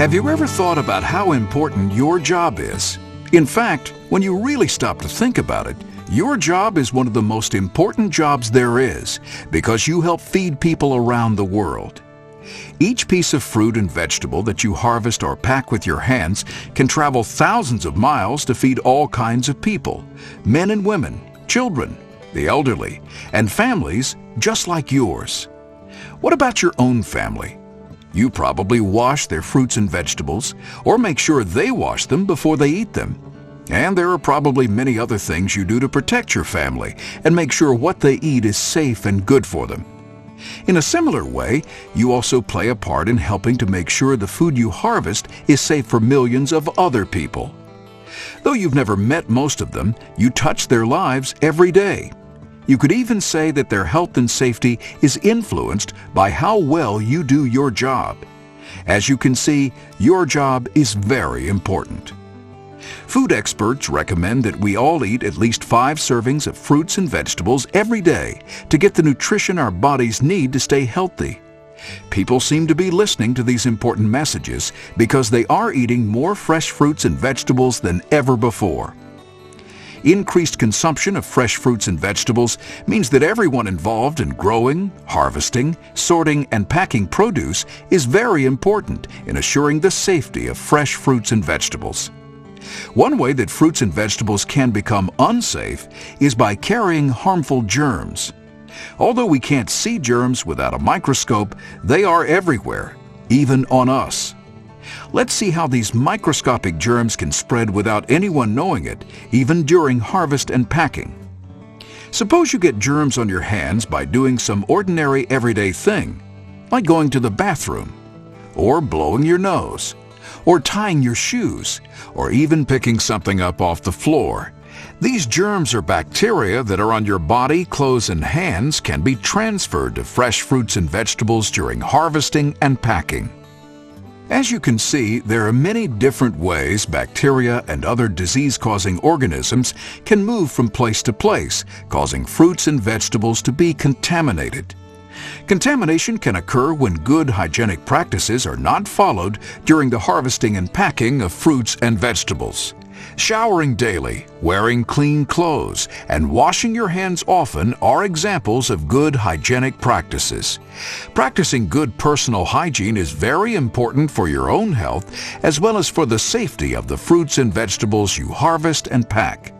Have you ever thought about how important your job is? In fact, when you really stop to think about it, your job is one of the most important jobs there is because you help feed people around the world. Each piece of fruit and vegetable that you harvest or pack with your hands can travel thousands of miles to feed all kinds of people, men and women, children, the elderly, and families just like yours. What about your own family? You probably wash their fruits and vegetables, or make sure they wash them before they eat them. And there are probably many other things you do to protect your family and make sure what they eat is safe and good for them. In a similar way, you also play a part in helping to make sure the food you harvest is safe for millions of other people. Though you've never met most of them, you touch their lives every day. You could even say that their health and safety is influenced by how well you do your job. As you can see, your job is very important. Food experts recommend that we all eat at least 5 servings of fruits and vegetables every day to get the nutrition our bodies need to stay healthy. People seem to be listening to these important messages because they are eating more fresh fruits and vegetables than ever before. Increased consumption of fresh fruits and vegetables means that everyone involved in growing, harvesting, sorting, and packing produce is very important in assuring the safety of fresh fruits and vegetables. One way that fruits and vegetables can become unsafe is by carrying harmful germs. Although we can't see germs without a microscope, they are everywhere, even on us. Let's see how these microscopic germs can spread without anyone knowing it, even during harvest and packing. Suppose you get germs on your hands by doing some ordinary everyday thing, like going to the bathroom, or blowing your nose, or tying your shoes, or even picking something up off the floor. These germs or bacteria that are on your body, clothes, and hands can be transferred to fresh fruits and vegetables during harvesting and packing. As you can see, there are many different ways bacteria and other disease-causing organisms can move from place to place, causing fruits and vegetables to be contaminated. Contamination can occur when good hygienic practices are not followed during the harvesting and packing of fruits and vegetables. Showering daily, wearing clean clothes, and washing your hands often are examples of good hygienic practices. Practicing good personal hygiene is very important for your own health as well as for the safety of the fruits and vegetables you harvest and pack.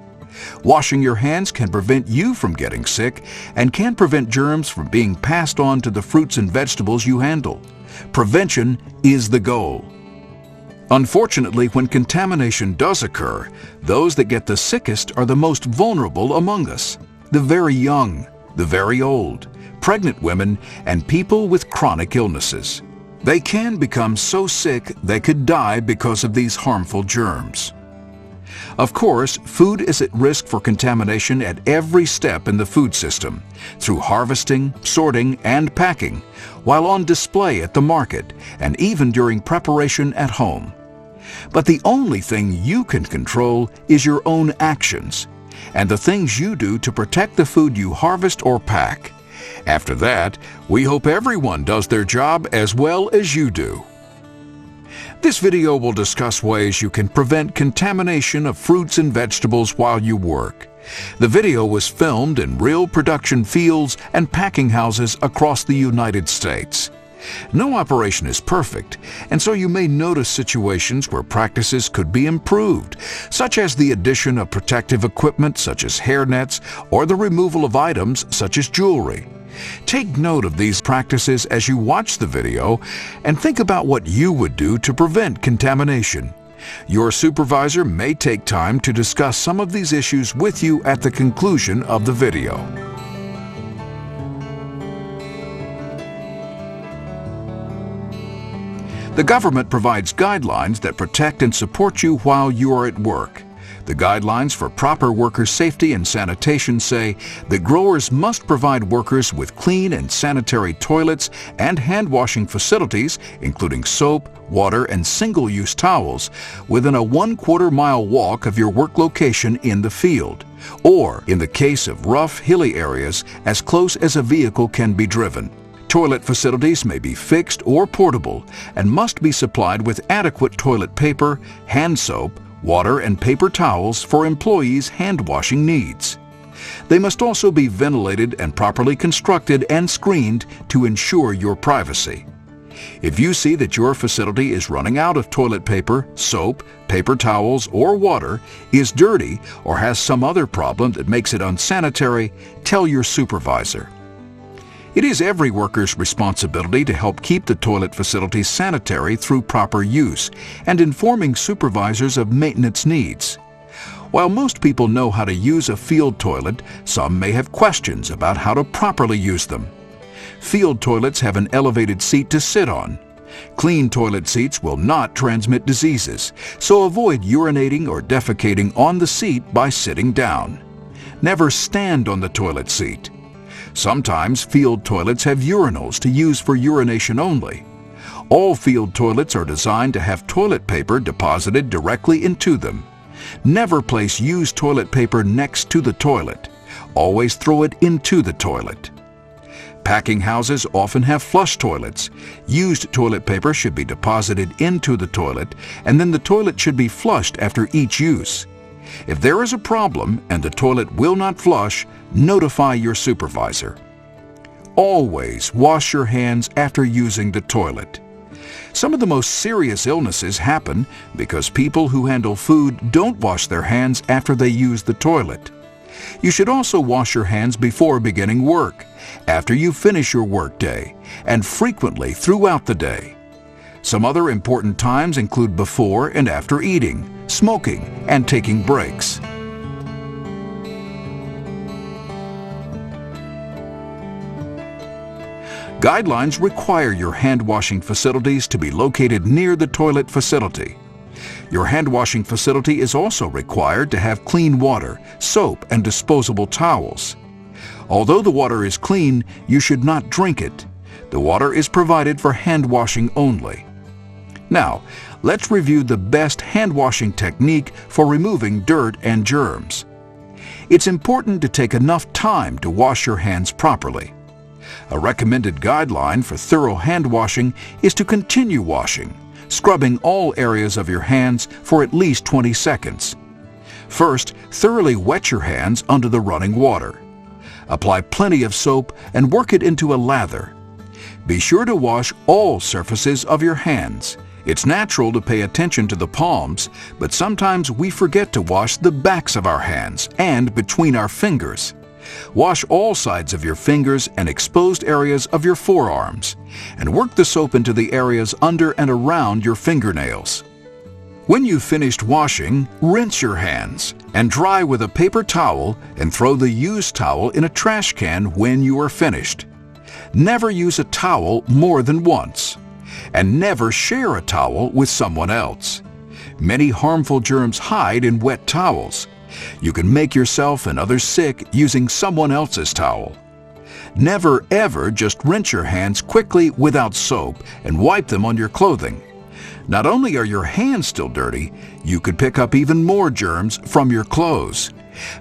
Washing your hands can prevent you from getting sick and can prevent germs from being passed on to the fruits and vegetables you handle. Prevention is the goal. Unfortunately, when contamination does occur, those that get the sickest are the most vulnerable among us: the very young, the very old, pregnant women, and people with chronic illnesses. They can become so sick they could die because of these harmful germs. Of course, food is at risk for contamination at every step in the food system, through harvesting, sorting, and packing, while on display at the market, and even during preparation at home. But the only thing you can control is your own actions, and the things you do to protect the food you harvest or pack. After that, we hope everyone does their job as well as you do. This video will discuss ways you can prevent contamination of fruits and vegetables while you work. The video was filmed in real production fields and packing houses across the United States. No operation is perfect, and so you may notice situations where practices could be improved, such as the addition of protective equipment such as hairnets or the removal of items such as jewelry. Take note of these practices as you watch the video and think about what you would do to prevent contamination. Your supervisor may take time to discuss some of these issues with you at the conclusion of the video. The government provides guidelines that protect and support you while you are at work. The guidelines for proper worker safety and sanitation say that growers must provide workers with clean and sanitary toilets and hand-washing facilities, including soap, water, and single-use towels, within a 1/4 mile walk of your work location in the field, or, in the case of rough, hilly areas, as close as a vehicle can be driven. Toilet facilities may be fixed or portable and must be supplied with adequate toilet paper, hand soap, water, and paper towels for employees' hand washing needs. They must also be ventilated and properly constructed and screened to ensure your privacy. If you see that your facility is running out of toilet paper, soap, paper towels, or water, is dirty, or has some other problem that makes it unsanitary, tell your supervisor. It is every worker's responsibility to help keep the toilet facilities sanitary through proper use and informing supervisors of maintenance needs. While most people know how to use a field toilet, some may have questions about how to properly use them. Field toilets have an elevated seat to sit on. Clean toilet seats will not transmit diseases, so avoid urinating or defecating on the seat by sitting down. Never stand on the toilet seat. Sometimes field toilets have urinals to use for urination only. All field toilets are designed to have toilet paper deposited directly into them. Never place used toilet paper next to the toilet. Always throw it into the toilet. Packing houses often have flush toilets. Used toilet paper should be deposited into the toilet, and then the toilet should be flushed after each use. If there is a problem and the toilet will not flush, notify your supervisor. Always wash your hands after using the toilet. Some of the most serious illnesses happen because people who handle food don't wash their hands after they use the toilet. You should also wash your hands before beginning work, after you finish your work day, and frequently throughout the day. Some other important times include before and after eating, smoking, and taking breaks. Guidelines require your hand-washing facilities to be located near the toilet facility. Your hand-washing facility is also required to have clean water, soap, and disposable towels. Although the water is clean, you should not drink it. The water is provided for hand washing only. Now, let's review the best hand washing technique for removing dirt and germs. It's important to take enough time to wash your hands properly. A recommended guideline for thorough hand washing is to continue washing, scrubbing all areas of your hands for at least 20 seconds. First, thoroughly wet your hands under the running water. Apply plenty of soap and work it into a lather. Be sure to wash all surfaces of your hands. It's natural to pay attention to the palms, but sometimes we forget to wash the backs of our hands and between our fingers. Wash all sides of your fingers and exposed areas of your forearms, and work the soap into the areas under and around your fingernails. When you've finished washing, rinse your hands and dry with a paper towel and throw the used towel in a trash can when you are finished. Never use a towel more than once, and never share a towel with someone else. Many harmful germs hide in wet towels. You can make yourself and others sick using someone else's towel. Never ever just rinse your hands quickly without soap and wipe them on your clothing. Not only are your hands still dirty, you could pick up even more germs from your clothes.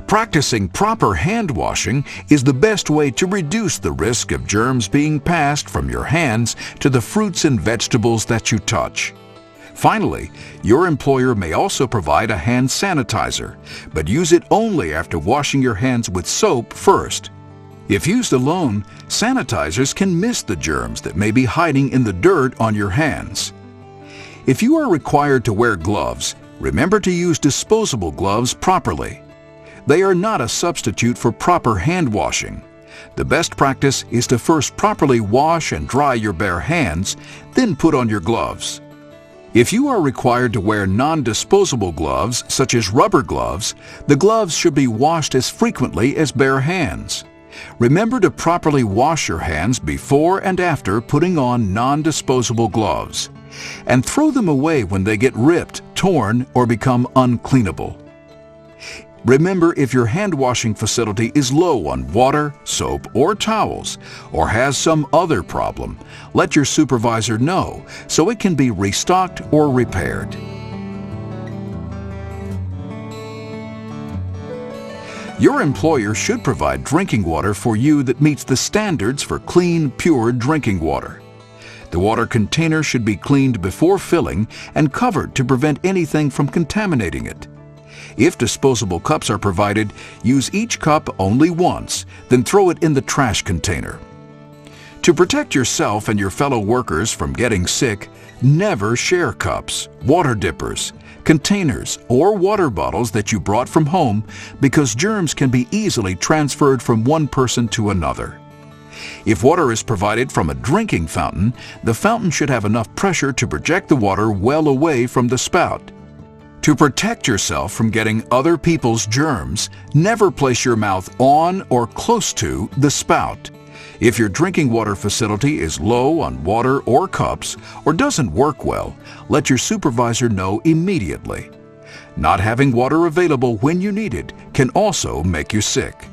Practicing proper hand washing is the best way to reduce the risk of germs being passed from your hands to the fruits and vegetables that you touch. Finally, your employer may also provide a hand sanitizer, but use it only after washing your hands with soap first. If used alone, sanitizers can miss the germs that may be hiding in the dirt on your hands. If you are required to wear gloves, remember to use disposable gloves properly. They are not a substitute for proper hand washing. The best practice is to first properly wash and dry your bare hands, then put on your gloves. If you are required to wear non-disposable gloves, such as rubber gloves, the gloves should be washed as frequently as bare hands. Remember to properly wash your hands before and after putting on non-disposable gloves, and throw them away when they get ripped, torn, or become uncleanable. Remember, if your hand washing facility is low on water, soap, or towels, or has some other problem, let your supervisor know so it can be restocked or repaired. Your employer should provide drinking water for you that meets the standards for clean, pure drinking water. The water container should be cleaned before filling and covered to prevent anything from contaminating it. If disposable cups are provided, use each cup only once, then throw it in the trash container. To protect yourself and your fellow workers from getting sick, never share cups, water dippers, containers, or water bottles that you brought from home because germs can be easily transferred from one person to another. If water is provided from a drinking fountain, the fountain should have enough pressure to project the water well away from the spout. To protect yourself from getting other people's germs, never place your mouth on or close to the spout. If your drinking water facility is low on water or cups or doesn't work well, let your supervisor know immediately. Not having water available when you need it can also make you sick.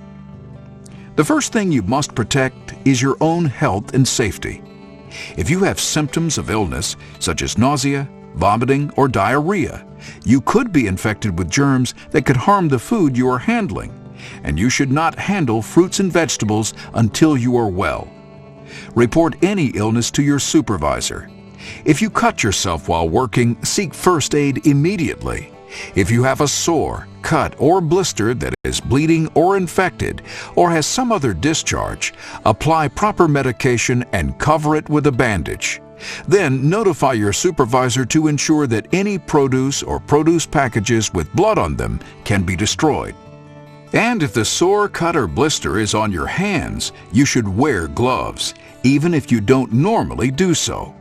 The first thing you must protect is your own health and safety. If you have symptoms of illness, such as nausea, vomiting, or diarrhea, you could be infected with germs that could harm the food you are handling, and you should not handle fruits and vegetables until you are well. Report any illness to your supervisor. If you cut yourself while working, seek first aid immediately. If you have a sore, cut, or blister that is bleeding or infected, or has some other discharge, apply proper medication and cover it with a bandage. Then notify your supervisor to ensure that any produce or produce packages with blood on them can be destroyed. And if the sore, cut, or blister is on your hands, you should wear gloves, even if you don't normally do so.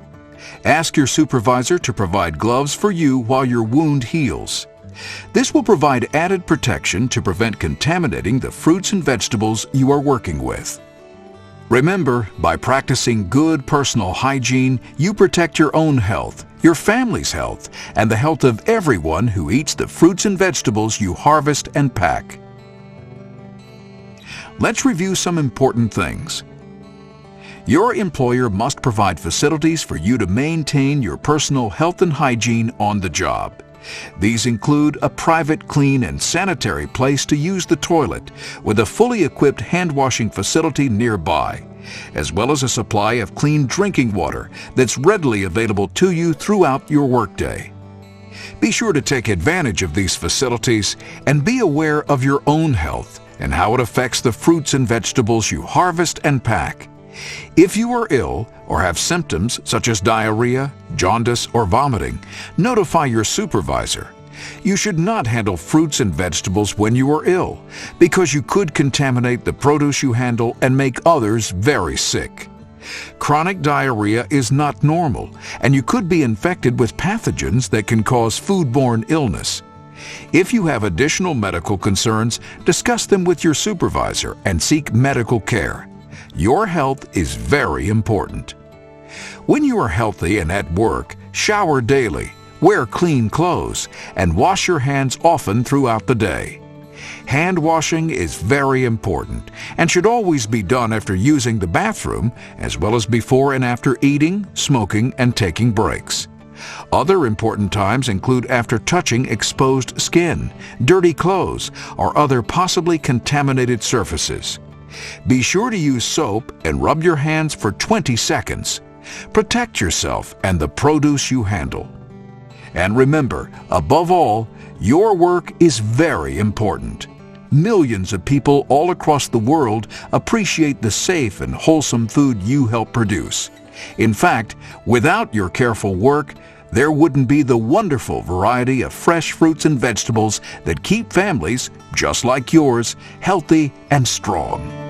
Ask your supervisor to provide gloves for you while your wound heals. This will provide added protection to prevent contaminating the fruits and vegetables you are working with. Remember, by practicing good personal hygiene, you protect your own health, your family's health, and the health of everyone who eats the fruits and vegetables you harvest and pack. Let's review some important things. Your employer must provide facilities for you to maintain your personal health and hygiene on the job. These include a private, clean, and sanitary place to use the toilet, with a fully equipped hand-washing facility nearby, as well as a supply of clean drinking water that's readily available to you throughout your workday. Be sure to take advantage of these facilities and be aware of your own health and how it affects the fruits and vegetables you harvest and pack. If you are ill or have symptoms such as diarrhea, jaundice, or vomiting, notify your supervisor. You should not handle fruits and vegetables when you are ill, because you could contaminate the produce you handle and make others very sick. Chronic diarrhea is not normal, and you could be infected with pathogens that can cause foodborne illness. If you have additional medical concerns, discuss them with your supervisor and seek medical care. Your health is very important. When you are healthy and at work, shower daily, wear clean clothes, and wash your hands often throughout the day. Hand washing is very important and should always be done after using the bathroom, as well as before and after eating, smoking, and taking breaks. Other important times include after touching exposed skin, dirty clothes, or other possibly contaminated surfaces. Be sure to use soap and rub your hands for 20 seconds. Protect yourself and the produce you handle. And remember, above all, your work is very important. Millions of people all across the world appreciate the safe and wholesome food you help produce. In fact, without your careful work, there wouldn't be the wonderful variety of fresh fruits and vegetables that keep families, just like yours, healthy and strong.